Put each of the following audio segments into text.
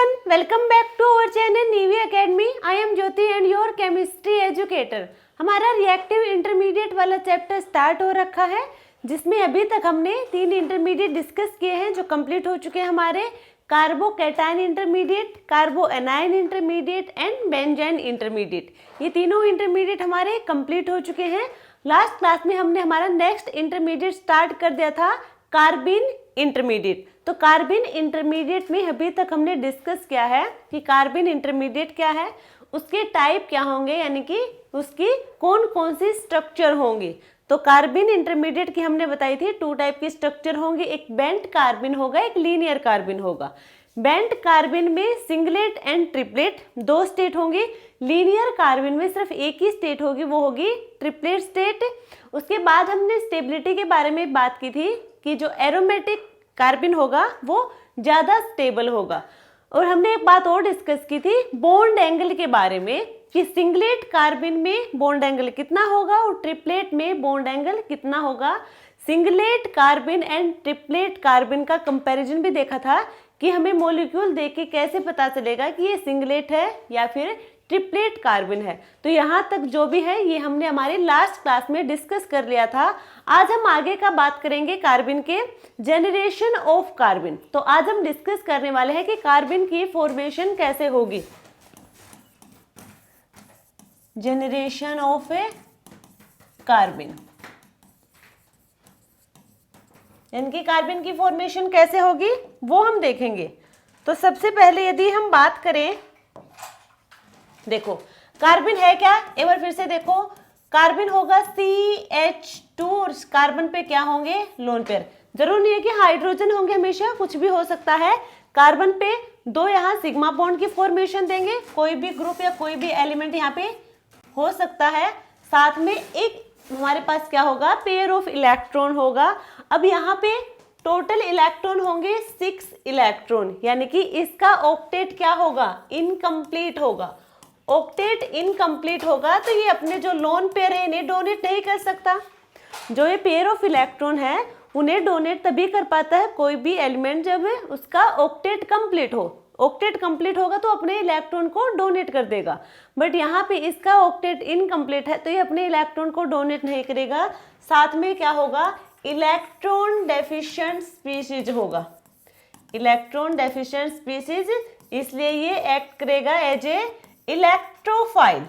everyone, welcome back to our channel Nivy Academy. I am Jyoti and your chemistry educator. हमारा reactive intermediate वाला chapter start हो रखा है, जिसमें अभी तक हमने 3 इंटरमीडिएट डिस्कस किए हैं जो कंप्लीट हो चुके हैं हमारे carbocation intermediate, carbanion intermediate and benzyne intermediate. ये तीनों इंटरमीडिएट हमारे कंप्लीट हो चुके हैं। लास्ट क्लास में हमने हमारा नेक्स्ट इंटरमीडिएट स्टार्ट कर दिया था कार्बिन इंटरमीडिएट। तो कार्बिन इंटरमीडिएट में अभी तक हमने डिस्कस किया है कि कार्बिन इंटरमीडिएट क्या है, उसके टाइप क्या होंगे, यानी कि उसकी कौन कौन सी स्ट्रक्चर होंगी। तो कार्बिन इंटरमीडिएट की हमने बताई थी 2 टाइप की स्ट्रक्चर होंगे, एक बेंट कार्बिन होगा, एक लीनियर कार्बिन होगा। बेंट कार्बिन में सिंगलेट एंड ट्रिपलेट 2 स्टेट होंगे। लीनियर कार्बिन में सिर्फ एक ही स्टेट होगी, वो होगी ट्रिपलेट स्टेट। उसके बाद हमने स्टेबिलिटी के बारे में बात की थी कि जो एरोमेटिक कार्बिन होगा वो ज़्यादा स्टेबल होगा। और हमने एक बात और डिस्कस की थी बॉन्ड एंगल के बारे में कि सिंगलेट कार्बिन में बॉन्ड एंगल कितना होगा और ट्रिपलेट में बॉन्ड एंगल कितना होगा। सिंगलेट कार्बिन एंड ट्रिपलेट कार्बिन का कंपैरिजन भी देखा था कि हमें मॉलिक्यूल देख के कैसे पता चलेगा कि ये सिंगलेट है या फिर ट्रिपलेट कार्बिन है। तो यहाँ तक जो भी है ये हमने हमारी लास्ट क्लास में डिस्कस कर लिया था। आज हम आगे का बात करेंगे कार्बिन के जेनरेशन ऑफ कार्बिन। तो आज हम डिस्कस करने वाले हैं कि कार्बिन की फॉर्मेशन कैसे होगी। जेनरेशन ऑफ ए कार्बिन, यानी कि कार्बिन की फॉर्मेशन कैसे होगी वो हम देखेंगे। तो सबसे पहले यदि हम बात करें, देखो कार्बिन है क्या, एक बार फिर से देखो, कार्बिन होगा CH2 और कार्बन पे क्या होंगे लोन पेयर। जरूर नहीं है कि हाइड्रोजन होंगे, हमेशा कुछ भी हो सकता है। कार्बन पे 2 यहाँ सिग्मा बॉन्ड की फॉर्मेशन देंगे, कोई भी ग्रुप या कोई भी एलिमेंट यहाँ पे हो सकता है। साथ में एक हमारे पास क्या होगा, पेयर ऑफ इलेक्ट्रॉन होगा। अब यहाँ पे टोटल इलेक्ट्रॉन होंगे 6 इलेक्ट्रॉन, यानी कि इसका ऑक्टेट क्या होगा, इनकम्प्लीट होगा। ऑक्टेट इनकम्प्लीट होगा तो ये अपने जो लोन पेयर है इन्हें डोनेट नहीं कर सकता। जो ये पेयर ऑफ इलेक्ट्रॉन है उन्हें डोनेट तभी कर पाता है कोई भी एलिमेंट जब उसका ऑक्टेट कंप्लीट हो। ऑक्टेट कंप्लीट होगा तो अपने इलेक्ट्रॉन को डोनेट कर देगा, बट यहाँ पे इसका ऑक्टेट इनकम्प्लीट है तो ये अपने इलेक्ट्रॉन को डोनेट नहीं करेगा। साथ में क्या होगा, इलेक्ट्रॉन डेफिशिएंट स्पीशीज होगा। इलेक्ट्रॉन डेफिशिएंट स्पीशीज, इसलिए ये एक्ट करेगा एज ए इलेक्ट्रोफाइल।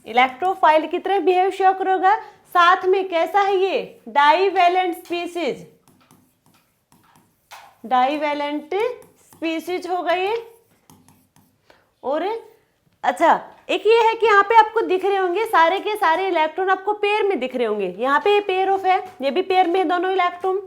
इलेक्ट्रोफाइल की तरह बिहेव शो करेगा। साथ में कैसा है ये, डाईवैलेंट स्पीशीज, डाईवैलेंट स्पीशीज होगा ये। और अच्छा एक ये है कि यहाँ पे आपको दिख रहे होंगे सारे के सारे इलेक्ट्रॉन आपको पेयर में दिख रहे होंगे। यहाँ पे ये पेयर ऑफ है, ये भी पेयर में है दोनों इलेक्ट्रॉन।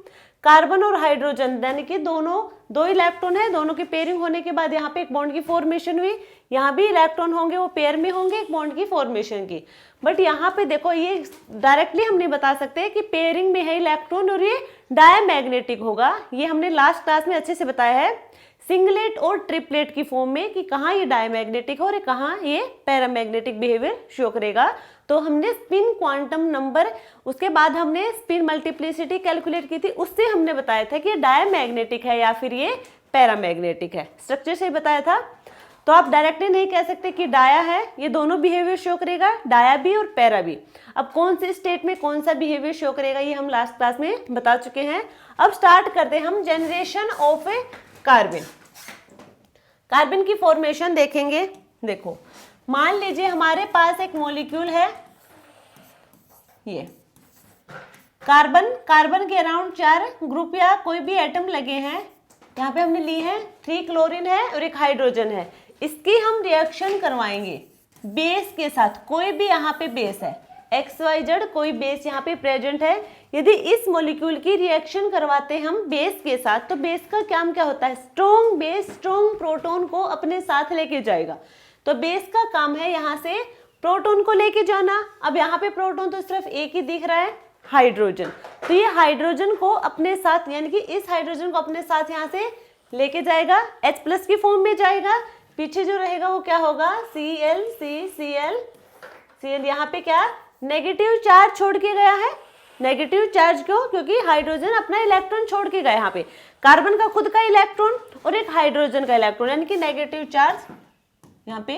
कार्बन और हाइड्रोजन यानी कि दोनों 2 इलेक्ट्रॉन है, दोनों की पेयरिंग होने के बाद यहाँ पे एक बॉन्ड की फॉर्मेशन हुई। यहाँ भी इलेक्ट्रॉन होंगे, वो पेयर में होंगे एक बॉन्ड की फॉर्मेशन की। बट यहाँ पे देखो ये डायरेक्टली हम नहीं बता सकते कि पेयरिंग में है इलेक्ट्रॉन और ये डायमैग्नेटिक होगा। ये हमने लास्ट क्लास में अच्छे से बताया है सिंगलेट और ट्रिपलेट की फॉर्म में कि कहाँ ये डायमैग्नेटिक और कहाँ ये पैरामैग्नेटिक बिहेवियर शो करेगा। तो हमने स्पिन क्वांटम नंबर, उसके बाद हमने स्पिन मल्टीप्लिसिटी कैलकुलेट की थी, उससे हमने बताया था कि ये डायमैग्नेटिक है या फिर ये पैरामैग्नेटिक है। स्ट्रक्चर से बताया था। तो आप डायरेक्टली नहीं कह सकते कि डाया है, ये दोनों बिहेवियर शो करेगा, डाया भी और पैरा भी। अब कौन से स्टेट में कौन सा बिहेवियर शो करेगा ये हम लास्ट क्लास में बता चुके हैं। अब स्टार्ट करते हैं हम जेनरेशन ऑफ ए कार्बिन। कार्बिन की फॉर्मेशन देखेंगे। देखो मान लीजिए हमारे पास एक मॉलिक्यूल है, ये कार्बन, कार्बन के अराउंड 4 ग्रुप या कोई भी एटम लगे हैं। यहाँ पे हमने ली है 3 क्लोरीन है और एक हाइड्रोजन है। इसकी हम रिएक्शन करवाएंगे बेस के साथ। कोई भी यहाँ पे बेस है, XYZ कोई बेस यहाँ पे प्रेजेंट है। यदि इस मॉलिक्यूल की रिएक्शन करवाते हम बेस के साथ, तो बेस का काम क्या होता है, स्ट्रॉन्ग बेस स्ट्रॉन्ग प्रोटॉन को अपने साथ लेके जाएगा। तो बेस का काम है यहाँ से प्रोटॉन को लेके जाना। अब यहाँ पे प्रोटॉन तो सिर्फ एक ही दिख रहा है, हाइड्रोजन। तो ये हाइड्रोजन को अपने साथ, यानी कि इस हाइड्रोजन को अपने साथ यहाँ से लेके जाएगा, H+ की फॉर्म में जाएगा। पीछे जो रहेगा वो क्या होगा, Cl यहाँ पे क्या नेगेटिव चार्ज छोड़ के गया है। नेगेटिव चार्ज क्यों, क्योंकि हाइड्रोजन अपना इलेक्ट्रॉन छोड़ के गया। यहाँ पे कार्बन का खुद का इलेक्ट्रॉन और एक हाइड्रोजन का इलेक्ट्रॉन, यानी कि नेगेटिव चार्ज यहाँ पे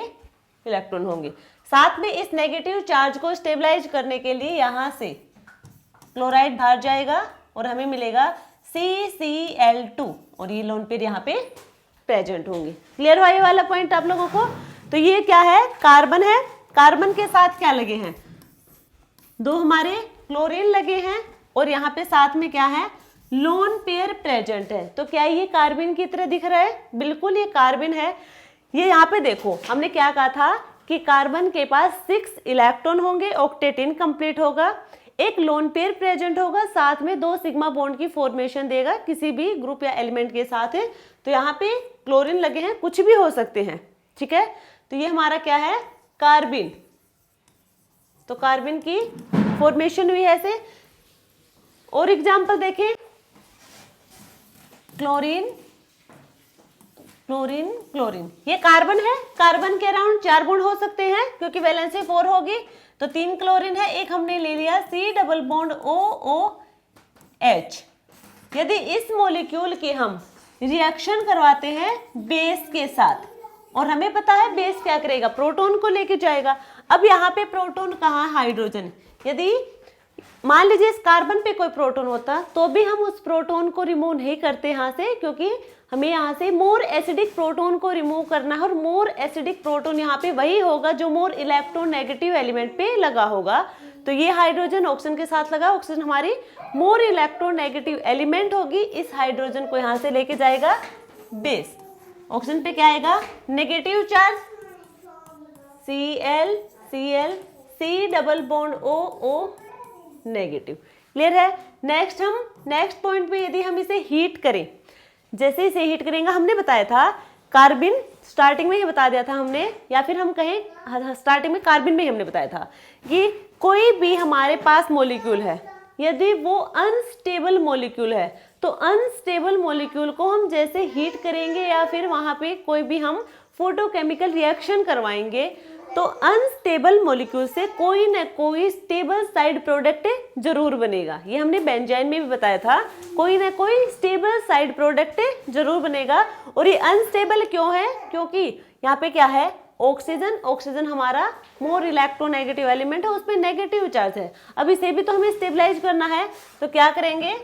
इलेक्ट्रॉन होंगे। साथ में इस नेगेटिव चार्ज को स्टेबलाइज करने के लिए यहाँ से क्लोराइड बाहर जाएगा और हमें मिलेगा CCl2 और ये लोन पेयर यहाँ पे प्रेजेंट होंगे। क्लियर हुआ ये वाला पॉइंट आप लोगों को? तो ये क्या है, कार्बन है, कार्बन के साथ क्या लगे हैं, दो हमारे क्लोरीन लगे हैं और यहाँ पे साथ में क्या है, लोन पेयर प्रेजेंट है। तो क्या ये कार्बन की तरह दिख रहा है? बिल्कुल ये कार्बन है। ये यहाँ पे देखो हमने क्या कहा था कि कार्बन के पास 6 इलेक्ट्रॉन होंगे, ऑक्टेट इनकम्प्लीट होगा, एक लोन पेयर प्रेजेंट होगा, साथ में 2 सिग्मा बॉन्ड की फॉर्मेशन देगा किसी भी ग्रुप या एलिमेंट के साथ है। तो यहाँ पे क्लोरीन लगे हैं, कुछ भी हो सकते हैं, ठीक है। तो ये हमारा क्या है, कार्बन। तो कार्बन की फॉर्मेशन हुई है ऐसे। और एग्जांपल देखें, क्लोरीन क्लोरीन क्लोरीन, ये कार्बन है, कार्बन के अराउंड 4 बॉन्ड हो सकते हैं क्योंकि वैलेंसी 4 होगी। तो 3 क्लोरीन है, एक हमने ले लिया C डबल बॉन्ड OOH। यदि इस मॉलिक्यूल की हम रिएक्शन करवाते हैं बेस के साथ, और हमें पता है बेस क्या करेगा, प्रोटॉन को लेके जाएगा। अब यहाँ पे प्रोटॉन कहाँ, हाइड्रोजन। यदि मान लीजिए इस कार्बन पे कोई प्रोटॉन होता तो भी हम उस प्रोटॉन को रिमूव नहीं करते यहाँ से, क्योंकि हमें यहाँ से मोर एसिडिक प्रोटॉन को रिमूव करना है। और मोर एसिडिक प्रोटॉन यहाँ पे वही होगा जो मोर इलेक्ट्रोनेगेटिव एलिमेंट पे लगा होगा। तो ये हाइड्रोजन ऑक्सीजन के साथ लगा, ऑक्सीजन हमारी मोर इलेक्ट्रोनेगेटिव एलिमेंट होगी, इस हाइड्रोजन को यहाँ से लेके जाएगा बेस। ऑक्सीजन पे क्या आएगा, negative charge Cl C double bond OO negative. Clear है? नेक्स्ट पॉइंट पे यदि हम इसे हीट करें, जैसे इसे हीट करेंगे, हमने बताया था कार्बन स्टार्टिंग में ही बता दिया था हमने, या फिर हम कहें स्टार्टिंग में कार्बन में ही हमने बताया था कि कोई भी हमारे पास मॉलिक्यूल है, यदि वो अनस्टेबल मॉलिक्यूल है तो अनस्टेबल मॉलिक्यूल को हम जैसे हीट करेंगे या फिर वहां पे कोई भी हम फोटोकेमिकल रिएक्शन करवाएंगे तो अनस्टेबल मॉलिक्यूल से कोई ना कोई स्टेबल साइड प्रोडक्ट जरूर बनेगा। ये हमने बेंजाइन में भी बताया था, कोई ना कोई स्टेबल साइड प्रोडक्ट जरूर बनेगा। और ये अनस्टेबल क्यों है, क्योंकि यहाँ पे क्या है, ऑक्सीजन हमारा मोर इलेक्ट्रोनेगेटिव एलिमेंट है, उसमें नेगेटिव चार्ज है। अब इसे भी तो हमें स्टेबलाइज करना है, तो क्या करेंगे,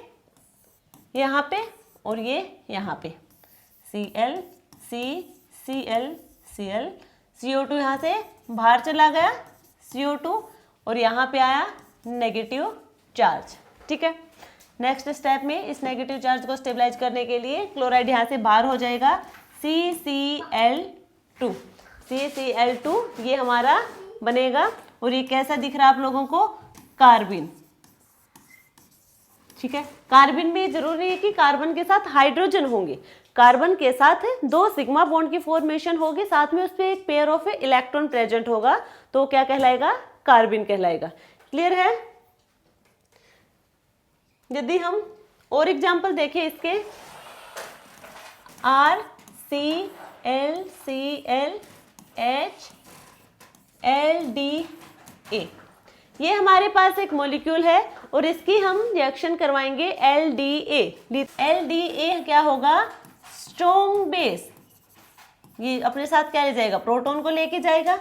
यहाँ पे और ये यहाँ पे Cl CO2 यहाँ से बाहर चला गया CO2 और यहाँ पे आया नेगेटिव चार्ज, ठीक है। नेक्स्ट स्टेप में इस नेगेटिव चार्ज को स्टेबलाइज करने के लिए क्लोराइड यहाँ से बाहर हो जाएगा CCl2 ये हमारा बनेगा। और ये कैसा दिख रहा है आप लोगों को, कार्बन, ठीक है। कार्बन में जरूरी है कि कार्बन के साथ हाइड्रोजन होंगे, कार्बन के साथ 2 सिग्मा बॉन्ड की फॉर्मेशन होगी, साथ में उस पर एक पेयर ऑफ इलेक्ट्रॉन प्रेजेंट होगा, तो क्या कहलाएगा, कार्बन कहलाएगा। क्लियर है? यदि हम और एग्जांपल देखें इसके, RClClHLDA, ये हमारे पास एक मॉलिक्यूल है और इसकी हम रिएक्शन करवाएंगे LDA क्या होगा, स्ट्रॉन्ग बेस। ये अपने साथ क्या ले जाएगा, प्रोटॉन को लेके जाएगा,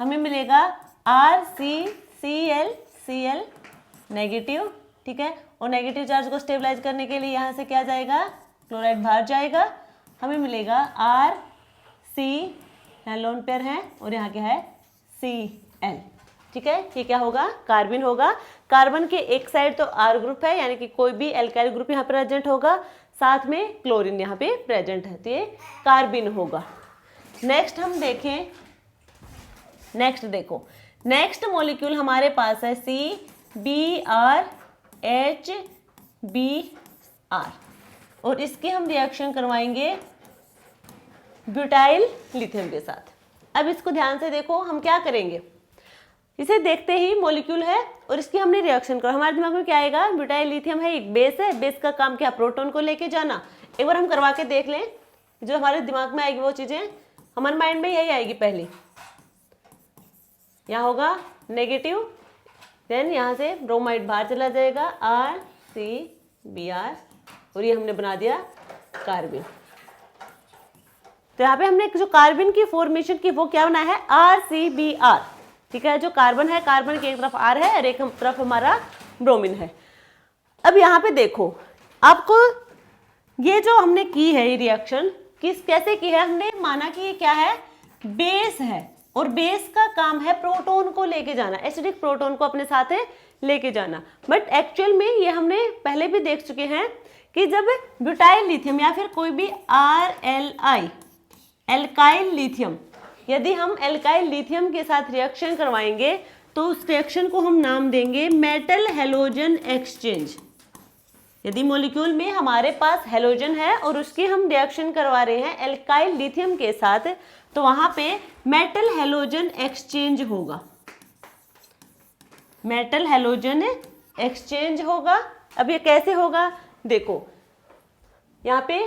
हमें मिलेगा RCCl नेगेटिव, ठीक है। और नेगेटिव चार्ज को स्टेबलाइज करने के लिए यहाँ से क्या जाएगा, क्लोराइड बाहर जाएगा, हमें मिलेगा RC, यहाँ लोन पेयर है और यहाँ क्या है Cl, ठीक है। ये क्या होगा, कार्बन होगा। कार्बन के एक साइड तो R ग्रुप है, यानी कि कोई भी एल्काइल ग्रुप यहाँ प्रेजेंट होगा, साथ में क्लोरीन यहाँ पे प्रेजेंट है, तो ये कार्बन होगा। नेक्स्ट हम देखें, नेक्स्ट मॉलिक्यूल हमारे पास है CBrHbr और इसकी हम रिएक्शन करवाएंगे ब्यूटाइल लिथियम के साथ। अब इसको ध्यान से देखो, हम क्या करेंगे, इसे देखते ही मॉलिक्यूल है और इसकी हमने रिएक्शन करा, हमारे दिमाग में क्या आएगा, ब्यूटाइल लिथियम है, एक बेस है, बेस का काम क्या, प्रोटॉन को लेके जाना। एक बार हम करवा के देख लें, जो हमारे दिमाग में आएगी वो चीजें हमारे माइंड में यही आएगी। पहले यहाँ होगा नेगेटिव, देन यहाँ से ब्रोमाइड बाहर चला जाएगा RCBr और ये हमने बना दिया कार्बिन। तो यहाँ पे हमने जो कार्बन की फॉर्मेशन की वो क्या बनाया है, RCBr। ठीक है, जो कार्बन है, कार्बन की एक तरफ R है और एक तरफ हमारा ब्रोमीन है। अब यहाँ पे देखो, आपको ये जो हमने की है ये रिएक्शन कैसे की है, हमने माना कि ये क्या है, बेस है, और बेस का काम है प्रोटॉन को लेके जाना, एसिडिक प्रोटॉन को अपने साथ लेके जाना। बट एक्चुअल में ये हमने पहले भी देख चुके हैं कि जब ब्यूटाइल लिथियम या फिर कोई भी RLI, एल्काइल लिथियम, यदि हम एल्काइल लिथियम के साथ रिएक्शन करवाएंगे तो उस रिएक्शन को हम नाम देंगे मेटल हैलोजन एक्सचेंज। यदि मॉलिक्यूल में हमारे पास हैलोजन है और उसकी हम रिएक्शन करवा रहे हैं एल्काइल लिथियम के साथ, तो वहां पे मेटल हैलोजन एक्सचेंज होगा, मेटल हैलोजन एक्सचेंज होगा। अब ये कैसे होगा, देखो यहाँ पे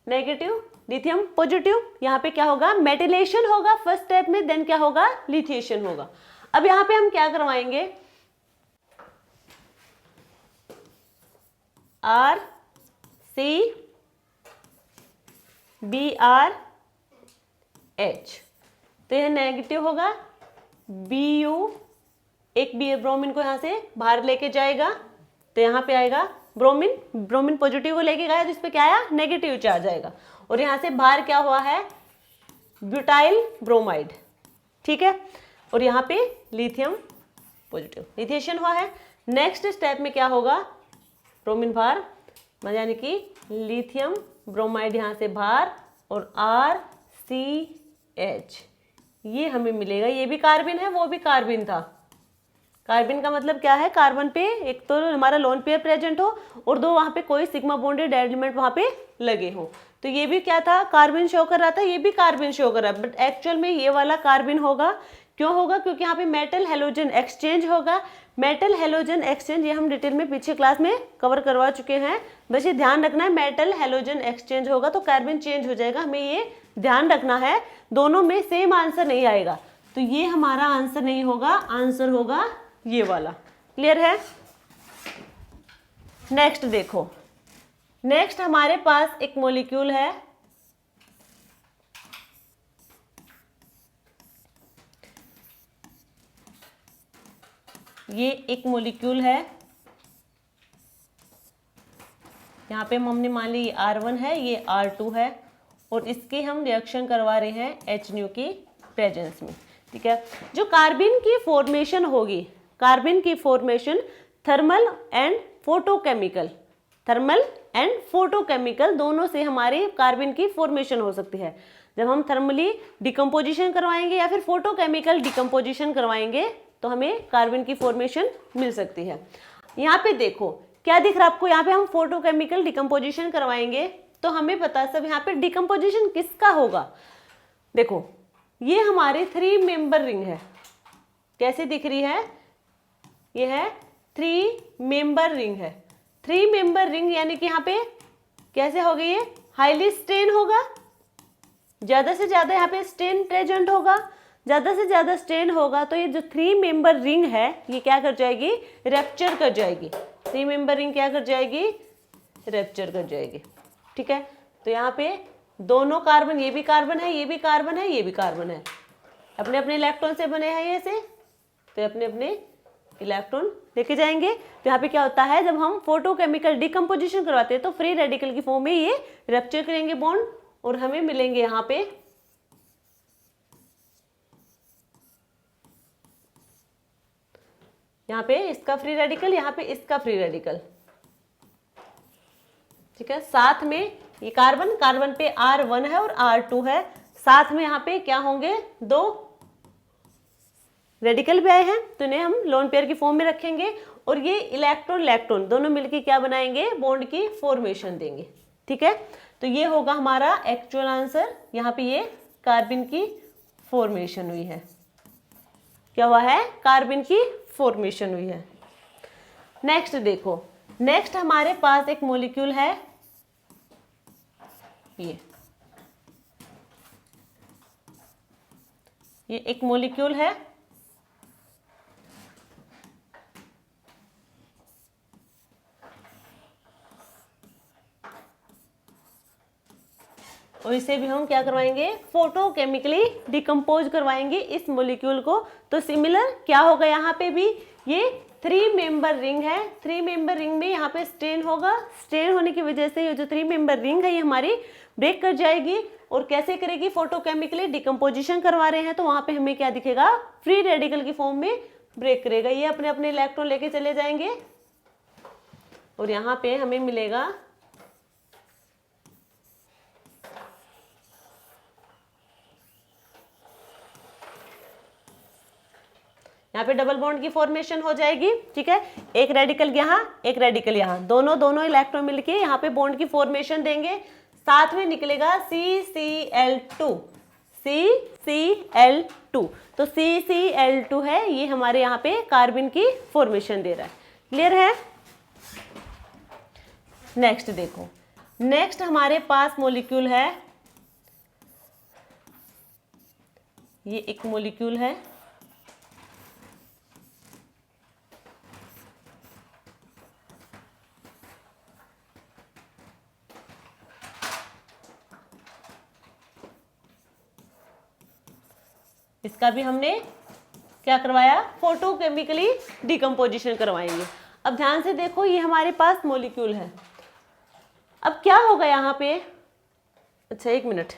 नेगेटिव लिथियम पॉजिटिव, यहाँ पे क्या होगा, मेटिलेशन होगा फर्स्ट स्टेप में, देन क्या होगा, लिथिएशन होगा। अब यहाँ पे हम क्या करवाएंगे, RCBrH, तो यह नेगेटिव होगा, Bu, एक बी ब्रोमीन को यहाँ से बाहर लेके जाएगा, तो यहाँ पे आएगा ब्रोमीन, ब्रोमीन पॉजिटिव को लेके गया तो इस पे क्या आया, नेगेटिव चार्ज आएगा, और यहाँ से बाहर क्या हुआ है, ब्यूटाइल ब्रोमाइड। ठीक है, और यहाँ पे लिथियम पॉजिटिव, लिथिएशन हुआ है। नेक्स्ट स्टेप में क्या होगा, ब्रोमीन बाहर, यानी कि लिथियम ब्रोमाइड यहाँ से बाहर, और RCH, ये हमें मिलेगा, ये भी कार्बन है, वो भी कार्बन था। कार्बन का मतलब क्या है, कार्बन पे एक तो हमारा लोन पेयर प्रेजेंट हो और दो वहाँ पे कोई सिग्मा बॉन्डेड एलिमेंट वहाँ पे लगे हो, तो ये भी क्या था, कार्बन शो कर रहा था, ये भी कार्बन शो कर रहा है, बट एक्चुअल में ये वाला कार्बन होगा। क्यों होगा, क्योंकि यहाँ पे मेटल हैलोजन एक्सचेंज होगा। मेटल हैलोजन एक्सचेंज ये हम डिटेल में पीछे क्लास में कवर करवा चुके हैं, बस ये ध्यान रखना है, मेटल हैलोजन एक्सचेंज होगा तो कार्बन चेंज हो जाएगा, हमें ये ध्यान रखना है, दोनों में सेम आंसर नहीं आएगा, तो ये हमारा आंसर नहीं होगा, आंसर होगा ये वाला। क्लियर है। नेक्स्ट देखो, नेक्स्ट हमारे पास एक मॉलिक्यूल है, ये एक मॉलिक्यूल है, यहाँ पे हमने मान ली R1 है, ये R2 है, और इसकी हम रिएक्शन करवा रहे हैं HNO की प्रेजेंस में। ठीक है, जो कार्बन की फॉर्मेशन होगी, कार्बन की formation thermal and photochemical, thermal and photochemical दोनों से हमारे कार्बन की फॉर्मेशन हो सकती है। जब हम थर्मली डिकम्पोजिशन करवाएंगे या फिर फोटोकेमिकल डिकम्पोजिशन करवाएंगे तो हमें कार्बन की फॉर्मेशन मिल सकती है। यहाँ पे देखो क्या दिख रहा है आपको, यहाँ पे हम फोटोकेमिकल डिकम्पोजिशन करवाएंगे तो हमें पता सब यहाँ पे डिकम्पोजिशन किसका होगा। देखो ये हमारी 3 मेंबर रिंग है, कैसे दिख रही है, ये है 3 मेंबर रिंग है। 3 मेंबर रिंग यानी कि यहाँ पे कैसे हो गई, ये हाईली स्ट्रेन होगा, ज्यादा से ज्यादा यहाँ पे स्ट्रेन प्रेजेंट होगा, ज्यादा से ज्यादा स्ट्रेन होगा तो ये जो 3 मेंबर रिंग है ये क्या कर जाएगी, रैप्चर कर जाएगी। 3 मेंबर रिंग क्या कर जाएगी, रैप्चर कर जाएगी। ठीक है, तो यहाँ पे दोनों कार्बन, ये भी कार्बन है, ये भी कार्बन है, ये भी कार्बन है, अपने अपने इलेक्ट्रॉन से बने हैं ये से, तो अपने अपने इलेक्ट्रॉन लेके जाएंगे। तो यहाँ पे क्या होता है, जब हम फोटोकेमिकल डिकम्पोजिशन करवाते हैं तो फ्री रेडिकल की फॉर्म में ये रैप्चर करेंगे बॉन्ड और हमें मिलेंगे यहाँ पे इसका फ्री रेडिकल, यहाँ पे इसका फ्री रेडिकल। ठीक है, साथ में ये कार्बन, कार्बन पे R1 है और R2 है, साथ में यहाँ पे क्या होंगे, 2 रेडिकल भी आए हैं तो इन्हें हम लोन पेयर की फॉर्म में रखेंगे और ये इलेक्ट्रॉन इलेक्ट्रॉन दोनों मिलकर क्या बनाएंगे, बॉन्ड की फॉर्मेशन देंगे। ठीक है, तो ये होगा हमारा एक्चुअल आंसर। यहाँ पे ये कार्बन की फॉर्मेशन हुई है, क्या हुआ है, कार्बन की फॉर्मेशन हुई है। नेक्स्ट देखो, नेक्स्ट हमारे पास एक मॉलिक्यूल है, ये एक मॉलिक्यूल है, और इसे भी हम क्या करवाएंगे, फोटोकेमिकली डिकम्पोज करवाएंगे इस मॉलिक्यूल को। तो सिमिलर क्या होगा यहाँ पे भी, ये 3 मेंबर रिंग है, 3 मेंबर रिंग में यहाँ पे स्ट्रेन होगा, स्ट्रेन होने की वजह से ये जो 3 मेंबर रिंग है ये हमारी ब्रेक कर जाएगी। और कैसे करेगी, फोटोकेमिकली डिकम्पोजिशन करवा रहे हैं तो वहां पे हमें क्या दिखेगा, फ्री रेडिकल की फॉर्म में ब्रेक करेगा। ये अपने अपने इलेक्ट्रॉन लेके चले जाएंगे और यहाँ पे हमें मिलेगा यहाँ पे डबल बॉन्ड की फॉर्मेशन हो जाएगी। ठीक है, एक रेडिकल यहाँ, एक रेडिकल यहाँ, दोनों इलेक्ट्रॉन मिलके यहाँ पे बॉन्ड की फॉर्मेशन देंगे। साथ में निकलेगा CCl2, CCl2। तो CCl2 है, ये हमारे यहाँ पे कार्बन की फॉर्मेशन दे रहा है। क्लियर है? नेक्स्ट देखो, नेक्स्ट हमारे पास मॉलिक्यूल है, ये एक मॉलिक्यूल है, इसका भी हमने क्या करवाया, फोटोकेमिकली डिकम्पोजिशन करवाएंगे। अब ध्यान से देखो, ये हमारे पास मॉलिक्यूल है। अब क्या होगा यहाँ पे, अच्छा एक मिनट,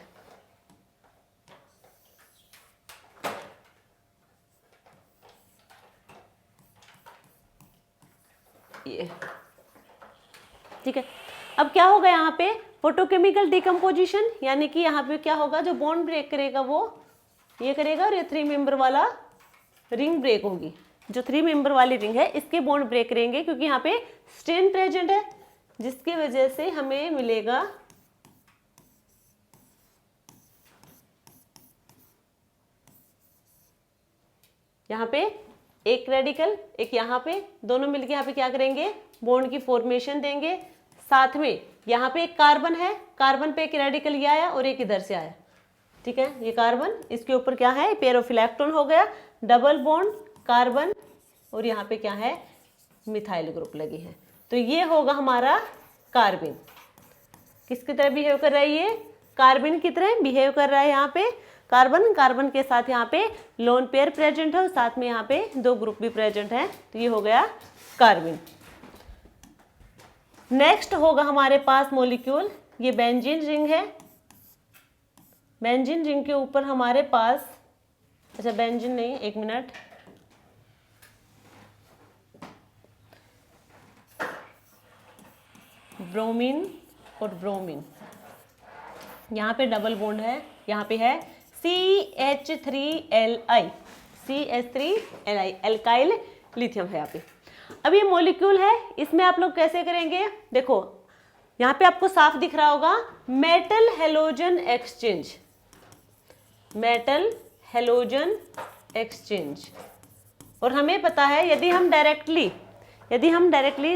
ये ठीक है। अब क्या होगा यहाँ पे, फोटोकेमिकल डिकम्पोजिशन, यानी कि यहाँ पे क्या होगा, जो बॉन्ड ब्रेक करेगा वो ये करेगा और ये 3 मेंबर वाला रिंग ब्रेक होगी। जो 3 मेंबर वाली रिंग है इसके बॉन्ड ब्रेक करेंगे, क्योंकि यहाँ पे स्ट्रेन प्रेजेंट है, जिसकी वजह से हमें मिलेगा यहाँ पे एक रेडिकल, एक यहाँ पे, दोनों मिलके यहाँ पे क्या करेंगे, बॉन्ड की फॉर्मेशन देंगे। साथ में यहाँ पे एक कार्बन है, कार्बन पे एक रेडिकल ये आया और एक इधर से आया। ठीक है, ये कार्बन, इसके ऊपर क्या है, पेयर ऑफ इलेक्ट्रॉन हो गया, डबल बॉन्ड कार्बन, और यहाँ पे क्या है, मिथाइल ग्रुप लगी है। तो ये होगा हमारा कार्बन। किसकी तरह बिहेव कर रहा है, ये कार्बन की तरह बिहेव कर रहा है। यहाँ पे कार्बन, कार्बन के साथ यहाँ पे लोन पेयर प्रेजेंट है और साथ में यहाँ पे 2 ग्रुप भी प्रेजेंट है। तो ये हो गया कार्बन। नेक्स्ट होगा हमारे पास मॉलिक्यूल, ये बेंजीन रिंग है। बेंजीन रिंग के ऊपर हमारे पास, अच्छा बेंजीन नहीं, एक मिनट, ब्रोमीन और ब्रोमीन, यहाँ पे डबल बॉन्ड है, यहाँ पे है CH3Li, CH3Li, एल्काइल लिथियम है यहाँ पे। अब ये मॉलिक्यूल है, इसमें आप लोग कैसे करेंगे, देखो यहाँ पे आपको साफ दिख रहा होगा, metal halogen exchange, metal halogen exchange. और हमें पता है यदि हम डायरेक्टली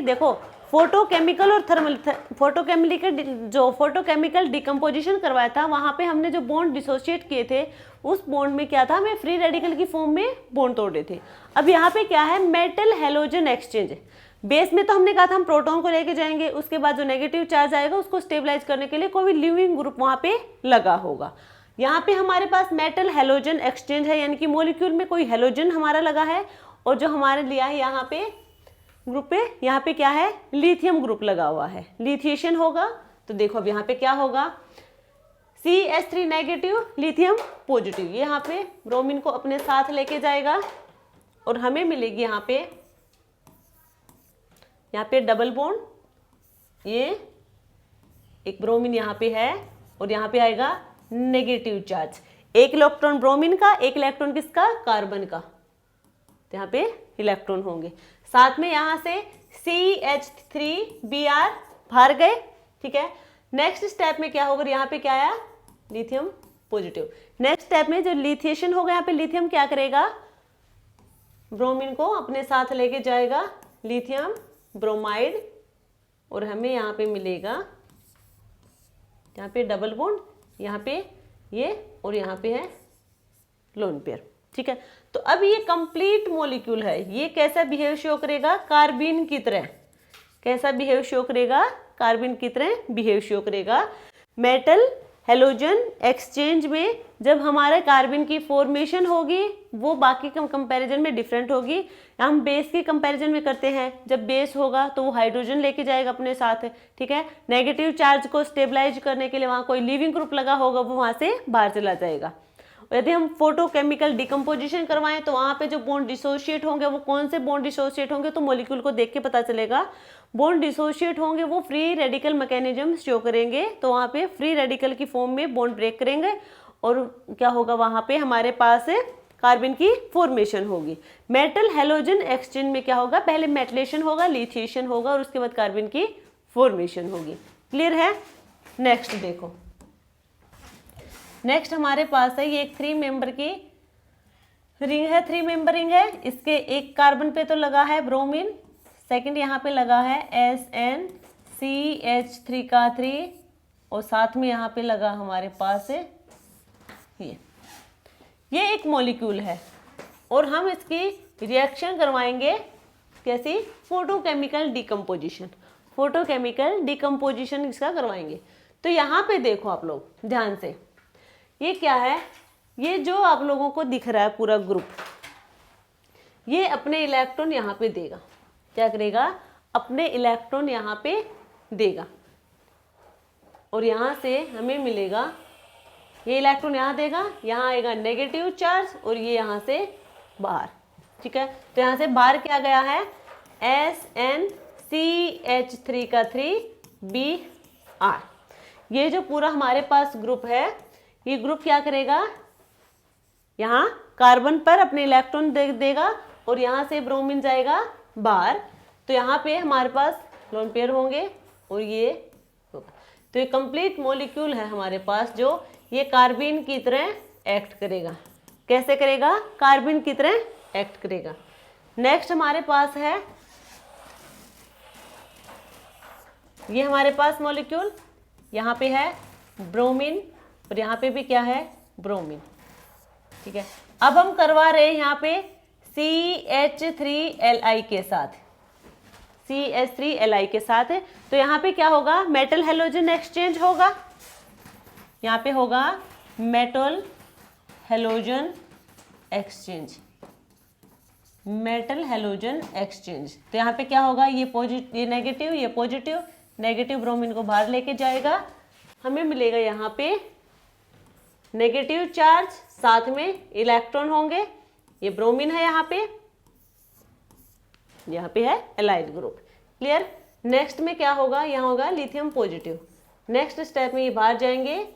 देखो, फोटोकेमिकल और थर्मल, फोटोकेमिकल डिकम्पोजिशन करवाया था, वहां पे हमने जो बॉन्ड डिसोशिएट किए थे, उस बॉन्ड में क्या था, हमें फ्री रेडिकल की फॉर्म में बॉन्ड तोड़े थे। अब यहाँ पे क्या है, मेटल हेलोजन एक्सचेंज। बेस में तो हमने कहा था हम प्रोटॉन को लेके जाएंगे, उसके बाद जो नेगेटिव चार्ज आएगा उसको स्टेबलाइज करने के लिए कोई लिविंग ग्रुप वहां पे लगा होगा। यहाँ पे हमारे पास मेटल हेलोजन एक्सचेंज है, यानी कि मॉलिक्यूल में कोई हेलोजन हमारा लगा है, और जो हमारे लिया है यहाँ पे ग्रुप पे, यहाँ पे क्या है, लिथियम ग्रुप लगा हुआ है, लिथिएशन होगा। तो देखो अब यहाँ पे क्या होगा, CH3 नेगेटिव, लिथियम पॉजिटिव, ये यहाँ पे ब्रोमीन को अपने साथ लेके जाएगा और हमें मिलेगी यहाँ पे डबल बॉन्ड, ये एक ब्रोमीन यहाँ पे है और यहाँ पे आएगा नेगेटिव चार्ज, एक इलेक्ट्रॉन ब्रोमीन का, एक इलेक्ट्रॉन किसका, कार्बन का। तो यहाँ पे इलेक्ट्रॉन होंगे, साथ में यहाँ से CH3Br बाहर गए। ठीक है, नेक्स्ट स्टेप में क्या होगा, यहाँ पे क्या आया, लिथियम पॉजिटिव। नेक्स्ट स्टेप में जो लिथिएशन होगा, यहाँ पे लिथियम क्या करेगा, ब्रोमीन को अपने साथ लेके जाएगा, लिथियम ब्रोमाइड, और हमें यहाँ पे मिलेगा, यहाँ पे डबल बॉन्ड, यहाँ पे ये, और यहाँ पे है लोन पेयर। ठीक है, तो अब ये कंप्लीट मॉलिक्यूल है, ये कैसा बिहेव शो करेगा, कार्बन की तरह। कैसा बिहेव शो करेगा, कार्बन की तरह बिहेव शो करेगा। मेटल हेलोजन एक्सचेंज में जब हमारे कार्बन की फॉर्मेशन होगी वो बाकी कंपैरिजन में डिफरेंट होगी। हम बेस की कंपैरिजन में करते हैं, जब बेस होगा तो वो हाइड्रोजन लेके जाएगा अपने साथ, ठीक है। नेगेटिव चार्ज को स्टेबलाइज करने के लिए वहाँ कोई लिविंग ग्रुप लगा होगा, वो वहाँ से बाहर चला जाएगा। यदि हम फोटोकेमिकल डिकम्पोजिशन करवाएं तो वहाँ पे जो बॉन्ड डिसोशिएट होंगे वो कौन से बॉन्ड डिसोशिएट होंगे, तो मॉलिक्यूल को देख के पता चलेगा। बॉन्ड डिसोशिएट होंगे वो फ्री रेडिकल मैकेनिज्म शो करेंगे, तो वहाँ पे फ्री रेडिकल की फॉर्म में बॉन्ड ब्रेक करेंगे और क्या होगा, वहाँ पे हमारे पास कार्बन की फॉर्मेशन होगी। मेटल हेलोजन एक्सचेंज में क्या होगा, पहले मेटलेशन होगा, लिथिएशन होगा और उसके बाद कार्बन की फॉर्मेशन होगी। क्लियर है। नेक्स्ट देखो, नेक्स्ट हमारे पास है ये एक 3 मेंबर की रिंग है, 3 मेंबर रिंग है। इसके एक कार्बन पे तो लगा है ब्रोमीन, सेकंड यहाँ पे लगा है SnCH3 का 3 और साथ में यहाँ पे लगा हमारे पास है ये एक मॉलिक्यूल है और हम इसकी रिएक्शन करवाएंगे कैसी, फोटोकेमिकल डिकम्पोजिशन। फोटोकेमिकल डिकम्पोजिशन इसका करवाएंगे। तो यहाँ पे देखो आप लोग ध्यान से, ये क्या है, ये जो आप लोगों को दिख रहा है पूरा ग्रुप, ये अपने इलेक्ट्रॉन यहाँ पे देगा। क्या करेगा, अपने इलेक्ट्रॉन यहाँ पे देगा और यहाँ से हमें मिलेगा, ये इलेक्ट्रॉन यहाँ देगा, यहाँ आएगा नेगेटिव चार्ज और ये यहाँ से बाहर, ठीक है। तो यहाँ से बाहर क्या गया है, SnCH3 का 3Br। ये जो पूरा हमारे पास ग्रुप है, ये ग्रुप क्या करेगा, यहाँ कार्बन पर अपने इलेक्ट्रॉन देगा और यहाँ से ब्रोमीन जाएगा बाहर। तो यहाँ पे हमारे पास लोन पेयर होंगे और ये होगा। तो ये कंप्लीट मॉलिक्यूल है हमारे पास जो ये कार्बन की तरह एक्ट करेगा। कैसे करेगा, कार्बन की तरह एक्ट करेगा। नेक्स्ट हमारे पास है ये हमारे पास मॉलिक्यूल, यहाँ पे है ब्रोमीन और यहाँ पे भी क्या है, ब्रोमीन, ठीक है। अब हम करवा रहे हैं यहाँ पे CH3Li के साथ, CH3Li के साथ। तो यहाँ पे क्या होगा, मेटल हेलोजन एक्सचेंज होगा, यहाँ पे होगा metal halogen exchange, metal halogen exchange. तो यहाँ पे क्या होगा, ये पॉजिटिव, ये नेगेटिव, ये पॉजिटिव, नेगेटिव ब्रोमीन को बाहर लेके जाएगा, हमें मिलेगा यहाँ पे नेगेटिव चार्ज, साथ में इलेक्ट्रॉन होंगे, ये ब्रोमीन है यहाँ पे है एलाइड ग्रुप। क्लियर। नेक्स्ट में क्या होगा, यहाँ होगा लिथियम पॉजिटिव। नेक्स्ट स्टेप में ये बाहर जाएंगे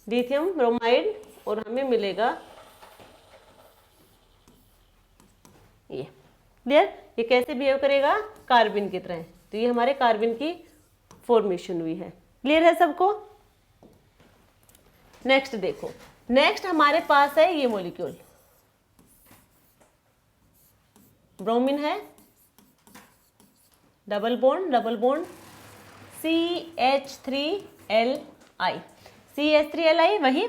लिथियम ब्रोमाइड और हमें मिलेगा ये। क्लियर। ये कैसे बिहेव करेगा, कार्बन की तरह। तो ये हमारे कार्बन की फॉर्मेशन हुई है। क्लियर है सबको। नेक्स्ट देखो, नेक्स्ट हमारे पास है ये मॉलिक्यूल, ब्रोमीन है, डबल बॉन्ड CH3Li, CH3Li वही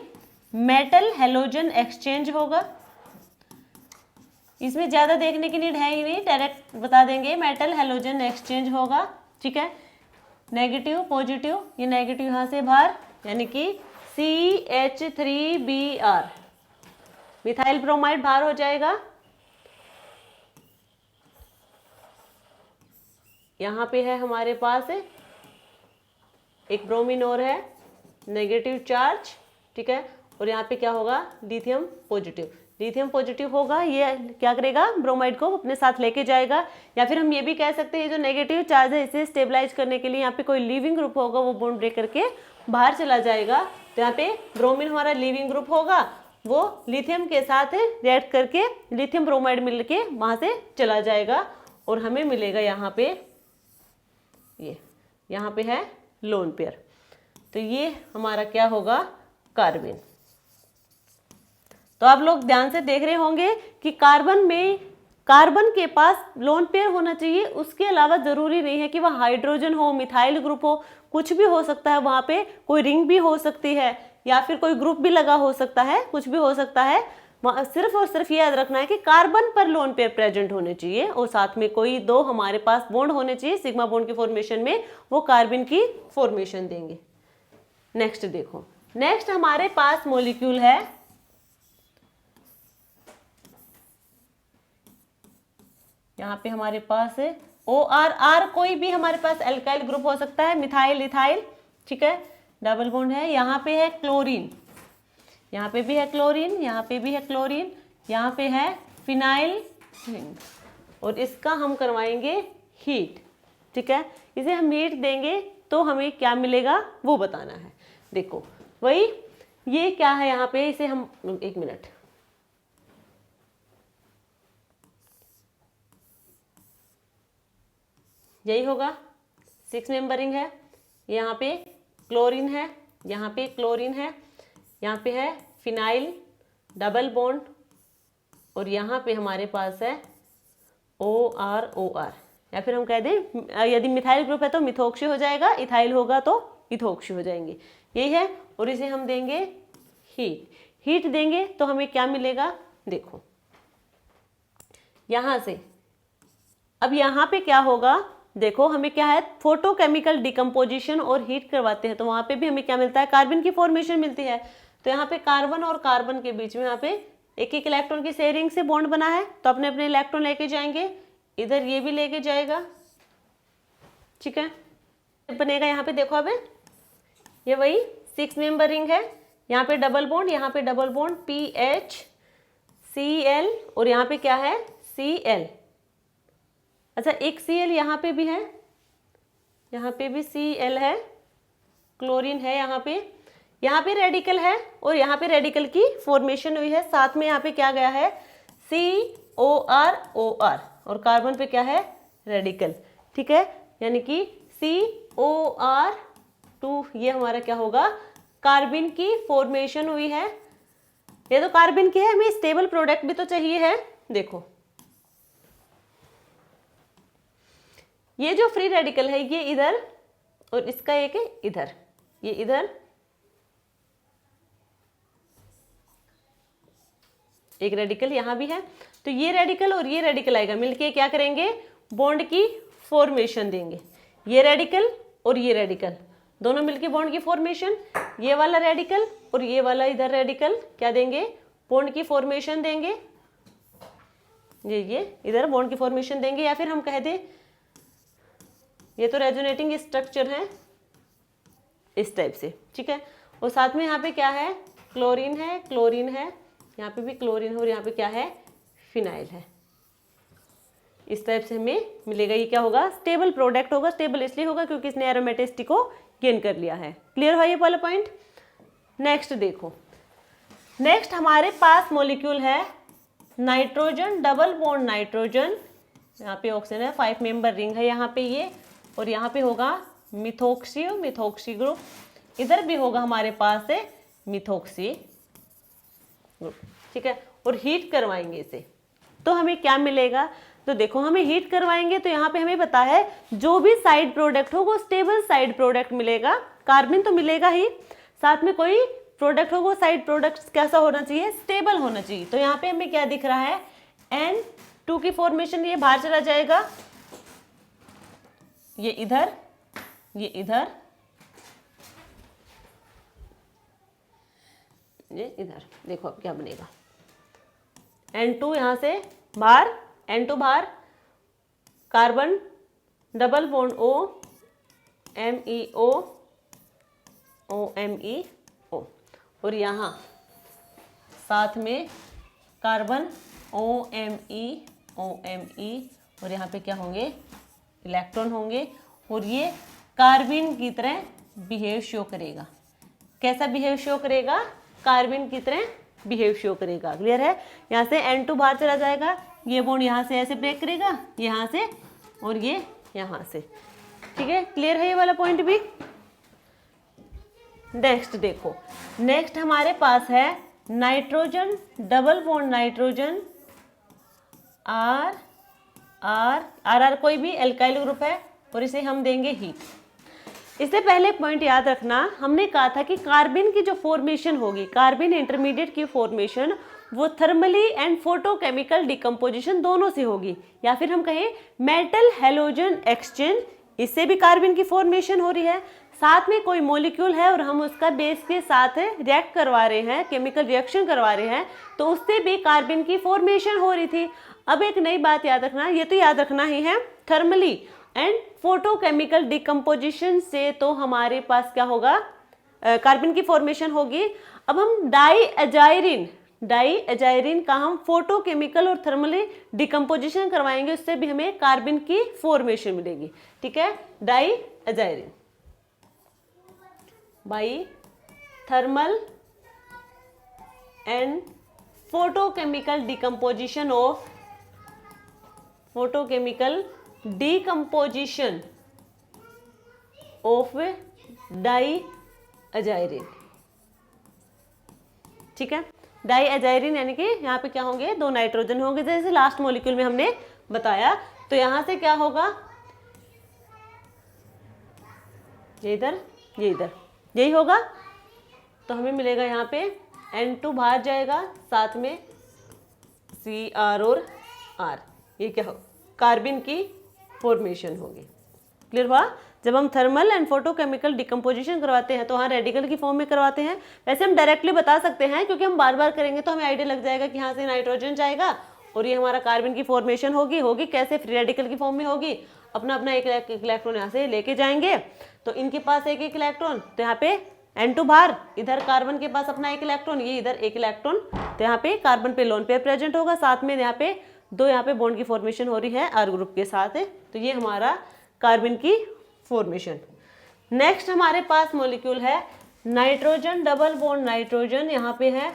मेटल हेलोजन एक्सचेंज होगा। इसमें ज्यादा देखने की नीड है ही नहीं, डायरेक्ट बता देंगे मेटल हेलोजन एक्सचेंज होगा, ठीक है। नेगेटिव पॉजिटिव, ये नेगेटिव यहां से बाहर, यानी कि CH3Br, मिथाइल ब्रोमाइड बाहर हो जाएगा। यहाँ पे है हमारे पास एक ब्रोमीन और है, नेगेटिव चार्ज, ठीक है। और यहाँ पे क्या होगा, लिथियम पॉजिटिव। लिथियम पॉजिटिव होगा, ये क्या करेगा, ब्रोमाइड को अपने साथ लेके जाएगा। या फिर हम ये भी कह सकते हैं जो नेगेटिव चार्ज है इसे स्टेबलाइज करने के लिए यहाँ पे कोई लिविंग ग्रुप होगा, वो बॉन्ड ब्रेक करके बाहर चला जाएगा। तो यहाँ पे ब्रोमीन हमारा लिविंग ग्रुप होगा, वो लिथियम के साथ रिएक्ट करके लिथियम ब्रोमाइड मिल के वहां से चला जाएगा और हमें मिलेगा यहाँ पे ये, यहाँ पे है लोन पेयर। तो ये हमारा क्या होगा, कार्बन। तो आप लोग ध्यान से देख रहे होंगे कि कार्बन में, कार्बन के पास लोन पेयर होना चाहिए, उसके अलावा जरूरी नहीं है कि वह हाइड्रोजन हो, मिथाइल ग्रुप हो, कुछ भी हो सकता है। वहां पे कोई रिंग भी हो सकती है या फिर कोई ग्रुप भी लगा हो सकता है, कुछ भी हो सकता है। सिर्फ और सिर्फ ये याद रखना है कि कार्बन पर लोन पेयर प्रेजेंट होने चाहिए और साथ में कोई दो हमारे पास बॉन्ड होने चाहिए सिग्मा बॉन्ड की फॉर्मेशन में, वो कार्बन की फॉर्मेशन देंगे। नेक्स्ट देखो, नेक्स्ट हमारे पास मॉलिक्यूल है, यहाँ पे हमारे पास है OR, R कोई भी हमारे पास एल्काइल ग्रुप हो सकता है, मिथाइल, इथाइल, ठीक है, डबल बॉन्ड है। यहाँ पे है क्लोरीन, यहाँ पे भी है क्लोरीन, यहाँ पे भी है क्लोरीन, यहाँ पे है फिनाइल रिंग, और इसका हम करवाएंगे हीट, ठीक है। इसे हम हीट देंगे तो हमें क्या मिलेगा वो बताना है। देखो वही ये क्या है यहाँ पे, इसे हम, एक मिनट, यही होगा, 6 मेंबरिंग है, यहाँ पे क्लोरीन है, यहाँ पे क्लोरीन है, यहाँ पे है फिनाइल डबल बॉन्ड, और यहाँ पे हमारे पास है OR OR, या फिर हम कह दें यदि मिथाइल ग्रुप है तो मिथोक्सी हो जाएगा, इथाइल होगा तो इथोक्सी हो जाएंगे, यही है। और इसे हम देंगे हीट, हीट देंगे तो हमें क्या मिलेगा, देखो यहाँ से, अब यहाँ पे क्या होगा, देखो हमें क्या है, फोटोकेमिकल डिकम्पोजिशन और हीट करवाते हैं तो वहां पे भी हमें क्या मिलता है, कार्बन की फॉर्मेशन मिलती है। तो यहाँ पे कार्बन और कार्बन के बीच में यहाँ पे एक एक इलेक्ट्रॉन की शेयरिंग से बॉन्ड बना है, तो अपने अपने इलेक्ट्रॉन लेके जाएंगे, इधर ये भी लेके जाएगा, ठीक है, बनेगा यहाँ पे, देखो अब ये वही 6 मेंबर रिंग है, यहाँ पे डबल बॉन्ड, यहाँ पे डबल बॉन्ड PH Cl, और यहाँ पे क्या है Cl, अच्छा एक Cl यहाँ पे भी है, यहाँ पे भी Cl है, क्लोरीन है, यहाँ पे रेडिकल है, और यहाँ पे रेडिकल की फॉर्मेशन हुई है, साथ में यहाँ पे क्या गया है COR OR, और कार्बन पे क्या है रेडिकल, ठीक है, यानी कि COR2, ये हमारा क्या होगा, कार्बन की फॉर्मेशन हुई है। ये तो कार्बन की है, हमें स्टेबल प्रोडक्ट भी तो चाहिए है। देखो ये जो फ्री रेडिकल है ये इधर, और इसका एक है इधर, ये इधर, एक रेडिकल यहाँ भी है, तो ये रेडिकल और ये रेडिकल आएगा, मिलके क्या करेंगे, बॉन्ड की फॉर्मेशन देंगे। ये रेडिकल और ये रेडिकल दोनों मिलके बॉन्ड की फॉर्मेशन, ये वाला रेडिकल और ये वाला इधर रेडिकल क्या देंगे, बॉन्ड की फॉर्मेशन देंगे, ये इधर बॉन्ड की फॉर्मेशन देंगे, या फिर हम कह दें ये तो रेजोनेटिंग स्ट्रक्चर है इस टाइप से, ठीक है। और साथ में यहाँ पे क्या है, क्लोरीन है, क्लोरीन है, यहाँ पे भी क्लोरीन है, और यहाँ पे क्या है फिनाइल है, इस टाइप से हमें मिलेगा। ये क्या होगा, स्टेबल प्रोडक्ट होगा। स्टेबल इसलिए होगा क्योंकि इसने एरोमेटिसिटी को गेन कर लिया है। क्लियर है ये वाला पॉइंट। नेक्स्ट देखो, नेक्स्ट हमारे पास मॉलिक्यूल है नाइट्रोजन, डबल बॉन्ड नाइट्रोजन, यहाँ पे ऑक्सीजन है, 5 मेंबर रिंग है यहाँ पे ये, और यहाँ पे होगा मिथोक्सी, मिथोक्सी ग्रुप, इधर भी होगा हमारे पास है मिथोक्सी ग्रुप, ठीक है। और हीट करवाएंगे इसे तो हमें क्या मिलेगा, तो देखो हमें हीट करवाएंगे तो यहाँ पे हमें पता है जो भी साइड प्रोडक्ट हो वो स्टेबल साइड प्रोडक्ट मिलेगा, कार्बन तो मिलेगा ही, साथ में कोई प्रोडक्ट हो वो साइड प्रोडक्ट कैसा होना चाहिए, स्टेबल होना चाहिए। तो यहाँ पे हमें क्या दिख रहा है, N2 की फॉर्मेशन, ये बाहर चला जाएगा, ये इधर, ये इधर, ये इधर, देखो अब क्या बनेगा, N2 यहाँ से बाहर, N2 बाहर, carbon double bond O, MEO, OMeO, और यहाँ साथ में कार्बन OMe, और यहाँ पे क्या होंगे, इलेक्ट्रॉन होंगे, और ये कार्बन की तरह बिहेव शो करेगा। कैसा बिहेव शो करेगा, कार्बन की तरह बिहेव शो करेगा। क्लियर है। यहाँ से N2 बाहर चला जाएगा, ये बॉन्ड यहाँ से ऐसे ब्रेक करेगा, यहाँ से, और ये यहाँ से, ठीक है। क्लियर है ये वाला पॉइंट भी। नेक्स्ट देखो, नेक्स्ट हमारे पास है nitrogen, double bond nitrogen, R कोई भी एल्काइल ग्रुप है, और इसे हम देंगे हीट। इससे पहले पॉइंट याद रखना, हमने कहा था कि कार्बन की जो फॉर्मेशन होगी, कार्बन इंटरमीडिएट की फॉर्मेशन, वो थर्मली एंड फोटोकेमिकल डिकम्पोजिशन दोनों से होगी, या फिर हम कहें मेटल हेलोजन एक्सचेंज, इससे भी कार्बन की फॉर्मेशन हो रही है। साथ में कोई मॉलिक्यूल है और हम उसका बेस के साथ रिएक्ट करवा रहे हैं, केमिकल रिएक्शन करवा रहे हैं, तो उससे भी कार्बन की फॉर्मेशन हो रही थी। अब एक नई बात याद रखना, ये तो याद रखना ही है, थर्मली एंड फोटोकेमिकल डिकम्पोजिशन से तो हमारे पास क्या होगा, कार्बन की फॉर्मेशन होगी। अब हम डाई का हम फोटोकेमिकल और थर्मली डिकम्पोजिशन करवाएंगे, उससे भी हमें कार्बन की फॉर्मेशन मिलेगी। ठीक है, diazirine by thermal and photochemical decomposition of diazirine. ठीक है, डाई एजाइरिन यानी कि यहाँ पे क्या होंगे, 2 नाइट्रोजन होंगे, जैसे लास्ट मॉलिक्यूल में हमने बताया। तो यहाँ से क्या होगा, ये इधर यही होगा, तो हमें मिलेगा यहाँ पे N2 बाहर जाएगा, साथ में Cr और R, ये क्या हो, कार्बन की फॉर्मेशन होगी। क्लियर हुआ। जब हम थर्मल एंड फोटोकेमिकल डिकम्पोजिशन करवाते हैं तो हाँ रेडिकल की फॉर्म में करवाते हैं। वैसे हम डायरेक्टली बता सकते हैं, क्योंकि हम बार बार करेंगे तो हमें आइडिया लग जाएगा कि यहाँ से नाइट्रोजन जाएगा और ये हमारा कार्बन की फॉर्मेशन होगी कैसे, फ्री रेडिकल की फॉर्म में होगी। अपना एक इलेक्ट्रॉन यहाँ से लेके जाएंगे, तो इनके पास एक इलेक्ट्रॉन, तो यहाँ पे N2 बाहर, इधर कार्बन के पास अपना एक इलेक्ट्रॉन, ये इधर एक इलेक्ट्रॉन, तो यहाँ पे कार्बन पे लोन पेयर प्रेजेंट होगा, साथ में यहाँ पे 2 यहाँ पे बॉन्ड की फॉर्मेशन हो रही है R ग्रुप के साथ है। तो ये हमारा कार्बन की फॉर्मेशन। नेक्स्ट हमारे पास मॉलिक्यूल है नाइट्रोजन, डबल बॉन्ड नाइट्रोजन, यहाँ पे है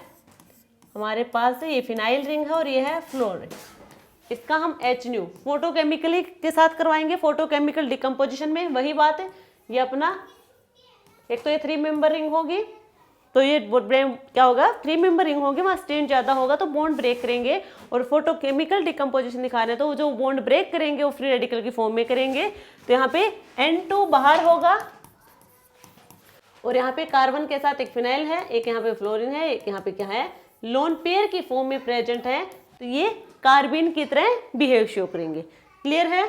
हमारे पास ये फिनाइल रिंग है और ये है फ्लोर रिंग। इसका हम H न्यू फोटोकेमिकली के साथ करवाएंगे, फोटोकेमिकल डिकम्पोजिशन में वही बात है। ये अपना एक तो ये 3 मेंबर रिंग होगी, तो ये क्या होगा, 3 मेंबर रिंग होगी, वहाँ स्ट्रेन ज़्यादा होगा तो बॉन्ड ब्रेक करेंगे, और फोटोकेमिकल डिकम्पोजिशन दिखा रहे हैं तो जो बॉन्ड ब्रेक करेंगे वो फ्री रेडिकल की फॉर्म में करेंगे। तो यहाँ पे N2 बाहर होगा और यहाँ पे कार्बन के साथ एक फिनाइल है, एक यहाँ पे फ्लोरीन है, एक यहाँ पे क्या है, लोन पेयर की फॉर्म में प्रेजेंट है, तो ये कार्बन की तरह बिहेव शो करेंगे। क्लियर है।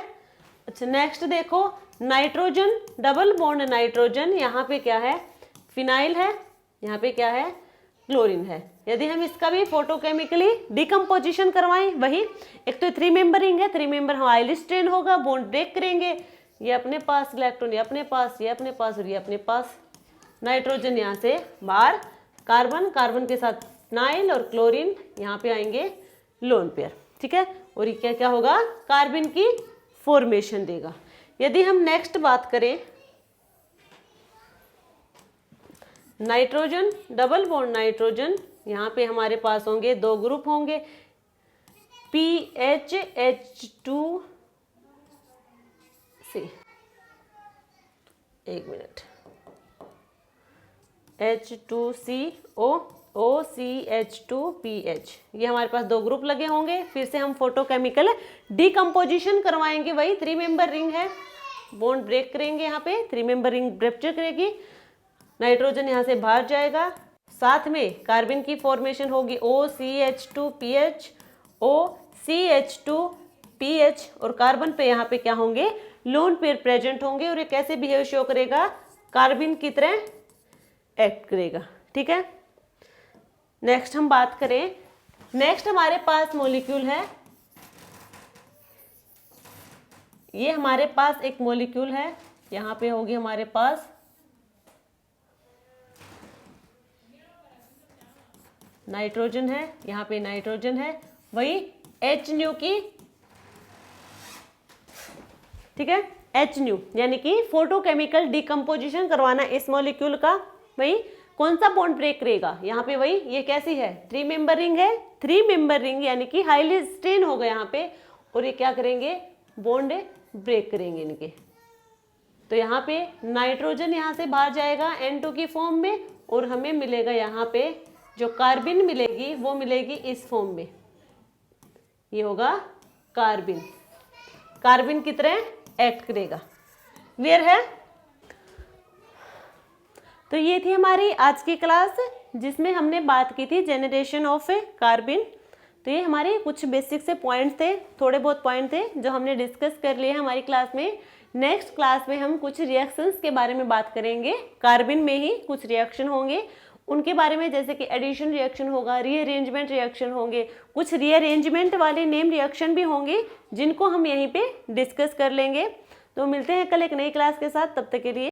अच्छा नेक्स्ट देखो, नाइट्रोजन, डबल बॉन्ड नाइट्रोजन, यहाँ पे क्या है, फिनाइल है, यहाँ पे क्या है, क्लोरीन है। यदि हम इसका भी फोटोकेमिकली डिकम्पोजिशन करवाएं, वही एक तो 3 मेंबर रिंग है, 3 मेंबर हाईली स्ट्रेन होगा, बॉन्ड ब्रेक करेंगे, ये अपने पास इलेक्ट्रॉन, ये अपने पास, ये अपने पास और ये अपने पास, नाइट्रोजन यहाँ से बाहर, कार्बन के साथ फिनाइल और क्लोरीन यहाँ पे आएंगे लोन पेयर। ठीक है, और ये क्या क्या होगा, कार्बन की फॉर्मेशन देगा। यदि हम नेक्स्ट बात करें, नाइट्रोजन, डबल बॉन्ड नाइट्रोजन, यहाँ पे हमारे पास होंगे 2 ग्रुप होंगे, PHH2 से, एक मिनट, H2CO OCH2PH, ये हमारे पास 2 ग्रुप लगे होंगे। फिर से हम फोटोकेमिकल डिकम्पोजिशन करवाएंगे, वही 3 मेंबर रिंग है, बॉन्ड ब्रेक करेंगे, यहाँ पे 3 मेंबर रिंग रप्चर करेगी, नाइट्रोजन यहाँ से बाहर जाएगा, साथ में कार्बन की फॉर्मेशन होगी OCH2PH OCH2PH, और कार्बन पे यहाँ पे क्या होंगे, लोन पेयर प्रेजेंट होंगे, और ये कैसे बिहेव शो करेगा, कार्बन की तरह एक्ट करेगा। ठीक है, नेक्स्ट हम बात करें, नेक्स्ट हमारे पास मॉलिक्यूल है, ये हमारे पास एक मॉलिक्यूल है, यहाँ पे होगी हमारे पास नाइट्रोजन है, यहाँ पे नाइट्रोजन है, वही H न्यू की, ठीक है, H न्यू यानी कि फोटोकेमिकल डिकम्पोजिशन करवाना इस मॉलिक्यूल का, वही कौन सा बॉन्ड ब्रेक करेगा, यहाँ पे वही, ये कैसी है, 3 मेंबर रिंग है, 3 मेंबर रिंग यानी कि हाईली स्ट्रेन होगा यहाँ पे, और ये क्या करेंगे, बॉन्ड ब्रेक करेंगे इनके। तो यहाँ पे नाइट्रोजन यहाँ से बाहर जाएगा N2 की फॉर्म में, और हमें मिलेगा यहाँ पे जो कार्बन मिलेगी वो मिलेगी इस फॉर्म में, ये होगा कार्बन, कार्बन की तरह एक्ट करेगा। क्लियर है। तो ये थी हमारी आज की क्लास, जिसमें हमने बात की थी जेनरेशन ऑफ कार्बन। तो ये हमारे कुछ बेसिक से पॉइंट्स थे, थोड़े बहुत पॉइंट थे जो हमने डिस्कस कर लिए हमारी क्लास में। नेक्स्ट क्लास में हम कुछ रिएक्शंस के बारे में बात करेंगे। कार्बन में ही कुछ रिएक्शन होंगे उनके बारे में, जैसे कि एडिशन रिएक्शन होगा, रीअरेंजमेंट रिएक्शन होंगे, कुछ रीअरेंजमेंट वाले नेम रिएक्शन भी होंगे जिनको हम यहीं पे डिस्कस कर लेंगे। तो मिलते हैं कल एक नई क्लास के साथ, तब तक के लिए